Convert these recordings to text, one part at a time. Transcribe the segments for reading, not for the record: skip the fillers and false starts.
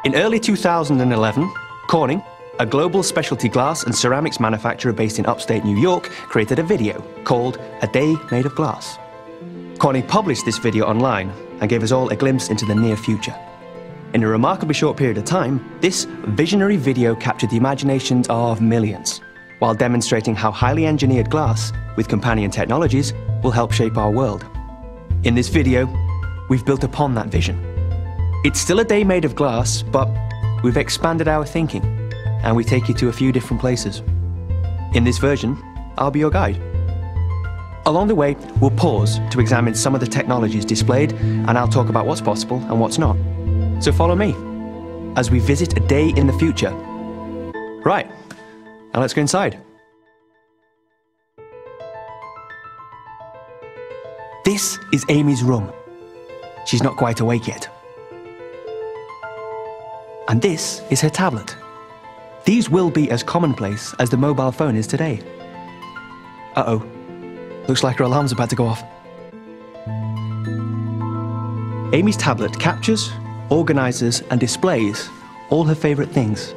In early 2011, Corning, a global specialty glass and ceramics manufacturer based in upstate New York, created a video called A Day Made of Glass. Corning published this video online and gave us all a glimpse into the near future. In a remarkably short period of time, this visionary video captured the imaginations of millions, while demonstrating how highly engineered glass, with companion technologies, will help shape our world. In this video, we've built upon that vision. It's still a day made of glass, but we've expanded our thinking, and we take you to a few different places. In this version, I'll be your guide. Along the way, we'll pause to examine some of the technologies displayed, and I'll talk about what's possible and what's not. So follow me as we visit a day in the future. Right, now let's go inside. This is Amy's room. She's not quite awake yet. And this is her tablet. These will be as commonplace as the mobile phone is today. Uh-oh. Looks like her alarm's about to go off. Amy's tablet captures, organizes, and displays all her favorite things.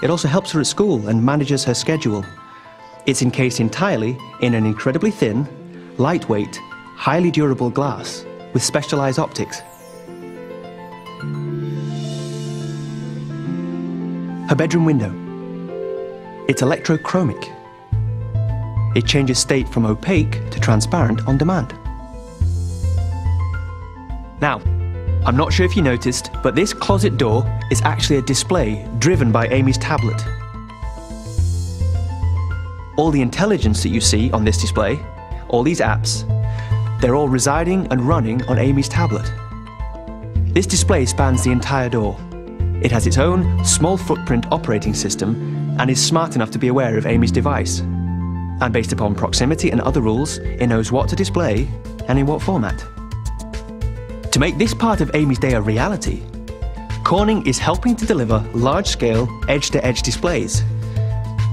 It also helps her at school and manages her schedule. It's encased entirely in an incredibly thin, lightweight, highly durable glass with specialized optics. Her bedroom window. It's electrochromic. It changes state from opaque to transparent on demand. Now, I'm not sure if you noticed, but this closet door is actually a display driven by Amy's tablet. All the intelligence that you see on this display, all these apps, they're all residing and running on Amy's tablet. This display spans the entire door. It has its own small footprint operating system and is smart enough to be aware of Amy's device. And based upon proximity and other rules, it knows what to display and in what format. To make this part of Amy's day a reality, Corning is helping to deliver large-scale, edge-to-edge displays.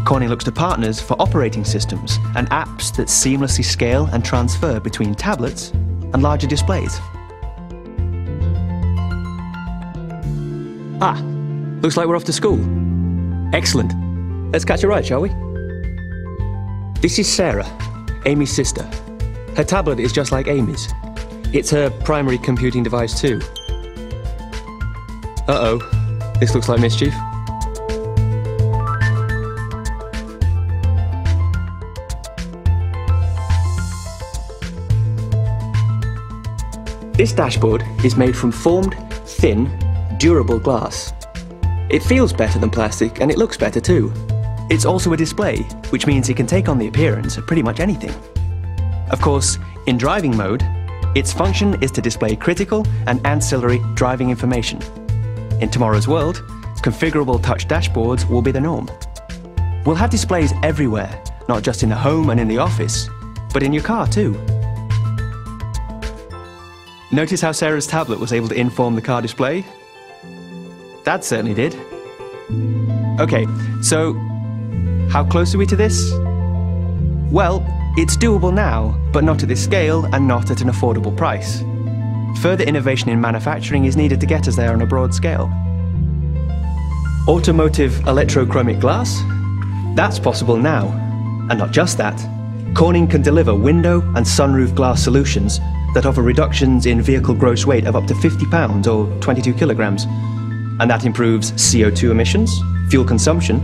Corning looks to partners for operating systems and apps that seamlessly scale and transfer between tablets and larger displays. Ah, looks like we're off to school. Excellent. Let's catch a ride, shall we? This is Sarah, Amy's sister. Her tablet is just like Amy's. It's her primary computing device too. Uh-oh, this looks like mischief. This dashboard is made from formed, thin, durable glass. It feels better than plastic and it looks better too. It's also a display, which means it can take on the appearance of pretty much anything. Of course, in driving mode, its function is to display critical and ancillary driving information. In tomorrow's world, configurable touch dashboards will be the norm. We'll have displays everywhere, not just in the home and in the office, but in your car too. Notice how Sarah's tablet was able to inform the car display? Dad certainly did. Okay, so how close are we to this? Well, it's doable now, but not at this scale and not at an affordable price. Further innovation in manufacturing is needed to get us there on a broad scale. Automotive electrochromic glass? That's possible now. And not just that, Corning can deliver window and sunroof glass solutions that offer reductions in vehicle gross weight of up to 50 pounds or 22 kilograms. And that improves CO2 emissions, fuel consumption,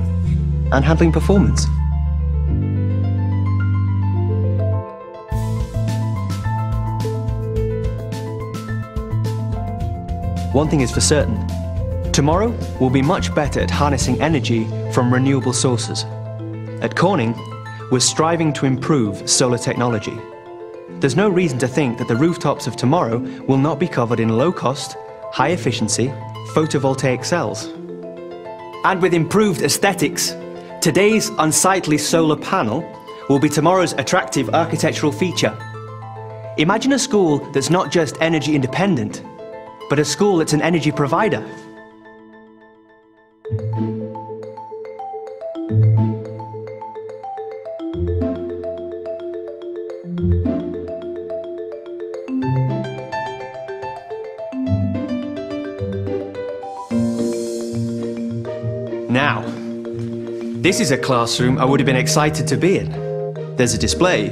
and handling performance. One thing is for certain, tomorrow will be much better at harnessing energy from renewable sources. At Corning, we're striving to improve solar technology. There's no reason to think that the rooftops of tomorrow will not be covered in low-cost, high-efficiency photovoltaic cells. And with improved aesthetics, today's unsightly solar panel will be tomorrow's attractive architectural feature. Imagine a school that's not just energy independent, but a school that's an energy provider. Now, this is a classroom I would have been excited to be in. There's a display,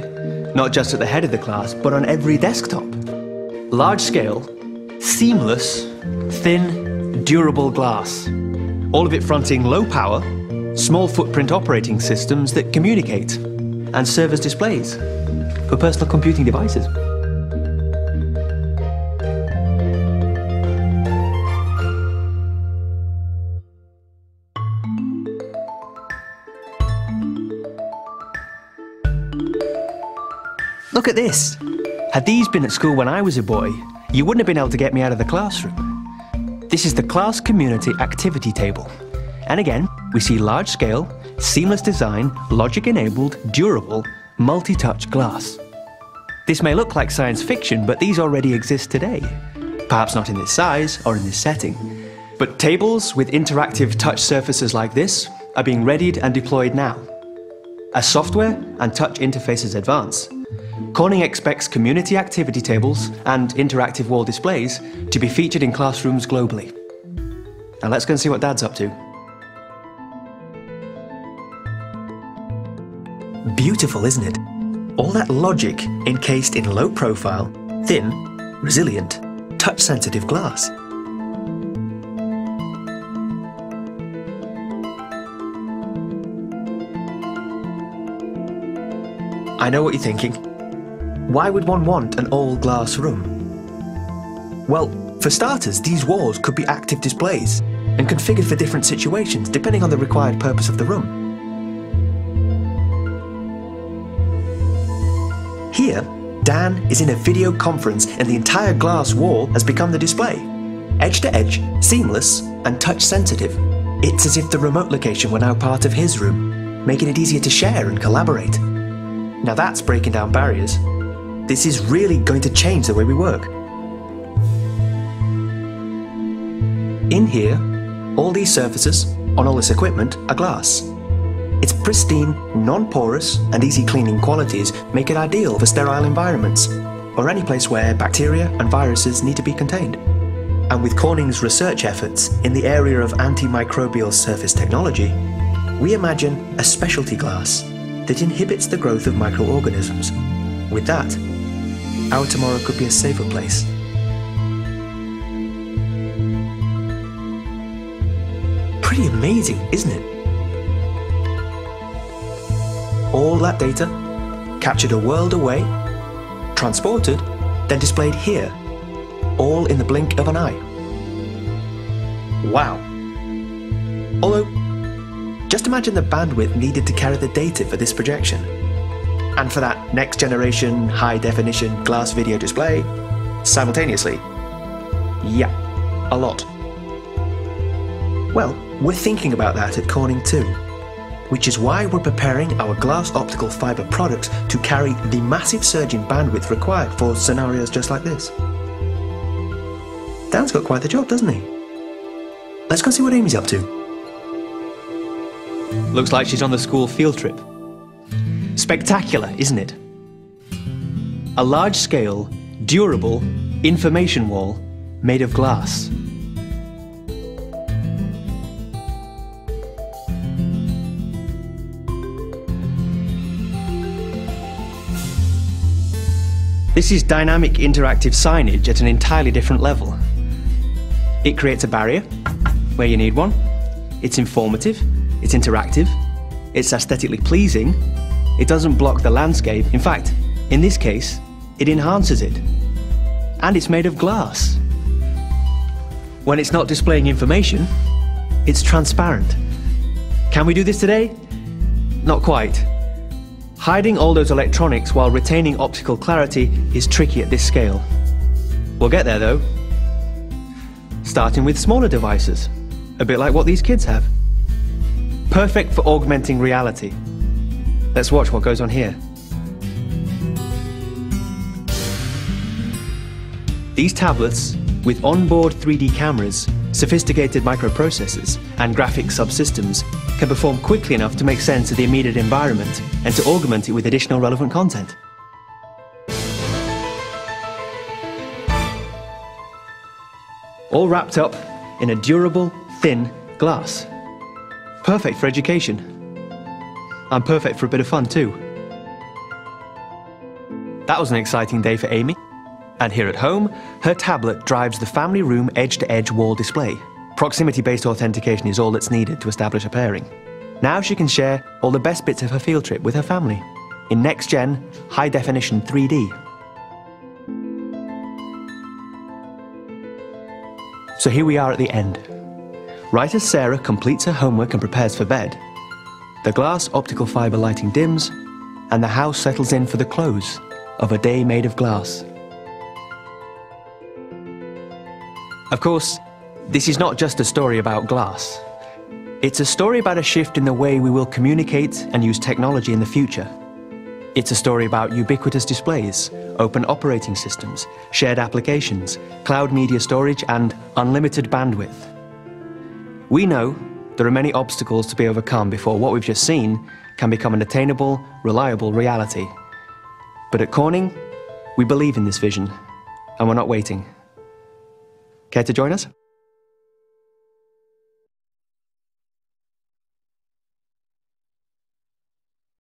not just at the head of the class, but on every desktop. Large scale, seamless, thin, durable glass. All of it fronting low power, small footprint operating systems that communicate and serve as displays for personal computing devices. Look at this. Had these been at school when I was a boy, you wouldn't have been able to get me out of the classroom. This is the class community activity table. And again, we see large-scale, seamless design, logic-enabled, durable, multi-touch glass. This may look like science fiction, but these already exist today. Perhaps not in this size or in this setting. But tables with interactive touch surfaces like this are being readied and deployed now. As software and touch interfaces advance, Corning expects community activity tables and interactive wall displays to be featured in classrooms globally. Now let's go and see what Dad's up to. Beautiful, isn't it? All that logic encased in low-profile, thin, resilient, touch-sensitive glass. I know what you're thinking. Why would one want an all-glass room? Well, for starters, these walls could be active displays and configured for different situations depending on the required purpose of the room. Here, Dan is in a video conference and the entire glass wall has become the display. Edge-to-edge, seamless and touch-sensitive. It's as if the remote location were now part of his room, making it easier to share and collaborate. Now that's breaking down barriers. This is really going to change the way we work. In here, all these surfaces on all this equipment are glass. Its pristine, non-porous and easy cleaning qualities make it ideal for sterile environments or any place where bacteria and viruses need to be contained. And with Corning's research efforts in the area of antimicrobial surface technology, we imagine a specialty glass that inhibits the growth of microorganisms. With that, our tomorrow could be a safer place. Pretty amazing, isn't it? All that data, captured a world away, transported, then displayed here, all in the blink of an eye. Wow. Although, just imagine the bandwidth needed to carry the data for this projection. And for that next generation high-definition glass video display, simultaneously. Yeah, a lot. Well, we're thinking about that at Corning too, which is why we're preparing our glass optical fiber products to carry the massive surge in bandwidth required for scenarios just like this. Dan's got quite the job, doesn't he? Let's go see what Amy's up to. Looks like she's on the school field trip. Spectacular, isn't it? A large-scale, durable information wall made of glass. This is dynamic interactive signage at an entirely different level. It creates a barrier where you need one. It's informative, it's interactive, it's aesthetically pleasing. It doesn't block the landscape. In fact, in this case, it enhances it. And it's made of glass. When it's not displaying information, it's transparent. Can we do this today? Not quite. Hiding all those electronics while retaining optical clarity is tricky at this scale. We'll get there though. Starting with smaller devices, a bit like what these kids have. Perfect for augmenting reality. Let's watch what goes on here. These tablets, with onboard 3D cameras, sophisticated microprocessors, and graphics subsystems, can perform quickly enough to make sense of the immediate environment and to augment it with additional relevant content. All wrapped up in a durable, thin glass. Perfect for education. And perfect for a bit of fun too. That was an exciting day for Amy. And here at home, her tablet drives the family room edge-to-edge wall display. Proximity-based authentication is all that's needed to establish a pairing. Now she can share all the best bits of her field trip with her family in next-gen, high-definition 3D. So here we are at the end. Right as Sarah completes her homework and prepares for bed, the glass optical fibre lighting dims, and the house settles in for the close of a day made of glass. Of course, this is not just a story about glass. It's a story about a shift in the way we will communicate and use technology in the future. It's a story about ubiquitous displays, open operating systems, shared applications, cloud media storage, and unlimited bandwidth. We know there are many obstacles to be overcome before what we've just seen can become an attainable, reliable reality. But at Corning, we believe in this vision, and we're not waiting. Care to join us?